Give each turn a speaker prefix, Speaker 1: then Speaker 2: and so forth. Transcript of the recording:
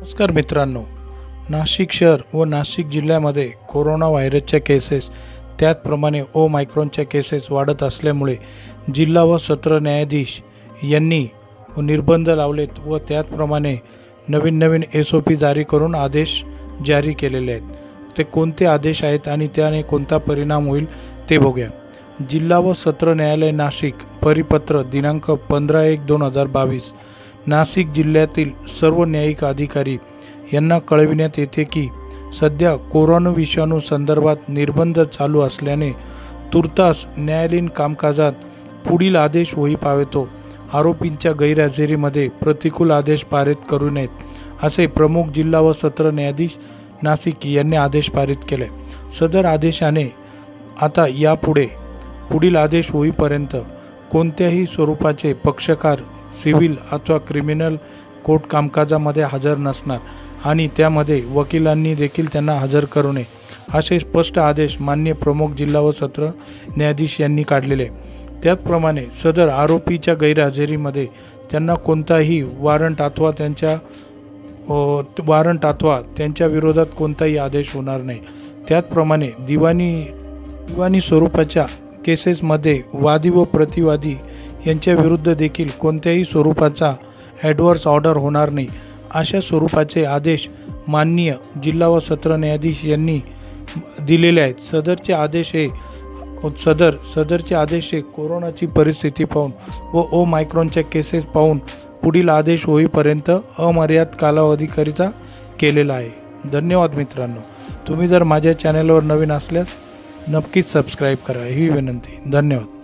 Speaker 1: नमस्कार मित्रांनो, नाशिक शहर व नाशिक जिल्ह्यामध्ये कोरोना व्हायरसच्या केसेस त्याचप्रमाणे ओमायक्रॉनच्या केसेस वाढत असल्यामुळे जिल्हा व सत्र न्यायाधीश यांनी निर्बंध लावलेत व त्याचप्रमाणे नवीन SOP जारी करून आदेश जारी केलेले आहेत। ते कोणते आदेश आहेत आणि त्याने कोणता परिणाम होईल ते बघूया। जिल्हा व सत्र न्यायालय नाशिक परिपत्र दिनांक 15/1/2022 नाशिक जिल्ह्यातील सर्व न्यायिक अधिकारी यांना कळविण्यात येते की सध्या कोरोना विषाणू संदर्भात निर्बंध चालू असल्याने तुर्तास न्यायालयीन कामकाजात पुढील आदेश होई पावेतो आरोपींच्या गैरहजेरीमध्ये प्रतिकूल आदेश पारित करू नयेत असे प्रमुख जिल्हा व सत्र न्यायाधीश नाशिक यांनी आदेश पारित केले। सदर आदेशाने आता यापुढे पुढील आदेश होईपर्यंत कोणत्याही स्वरूपाचे पक्षकार सिव्हिल अथवा क्रिमिनल कोर्ट कामकाजामध्ये हजर नसणार आणि त्यामध्ये वकिलांनी देखील त्यांना हजर करू नये असे स्पष्ट आदेश माननीय प्रमुख जिल्हा व सत्र न्यायाधीश यांनी काढलेले। त्याचप्रमाणे सदर आरोपीच्या गैरहजेरीमध्ये त्यांना कोणताही वॉरंट अथवा त्यांच्या विरोधात कोणताही आदेश होणार नाही। त्याचप्रमाणे दिवाणी स्वरूपाच्या केसेसमध्ये वादी व प्रतिवादी यांच्या विरुद्ध देखील कोणत्याही स्वरूपाचा ॲडव्हर्स ऑर्डर होणार नाही अशा स्वरूपाचे आदेश माननीय जिल्हा व सत्र न्यायाधीश यांनी दिलेले आहेत। सदरचे आदेश हे कोरोनाची परिस्थिती पाहून व ओमायक्रॉनच्या केसेस पाहून पुढील आदेश होईपर्यंत अमर्याद कालावधीकरिता केलेला आहे। धन्यवाद मित्रांनो, तुम्ही जर माझ्या चॅनलवर नवीन असल्यास नक्कीच सबस्क्राईब करा ही विनंती। धन्यवाद।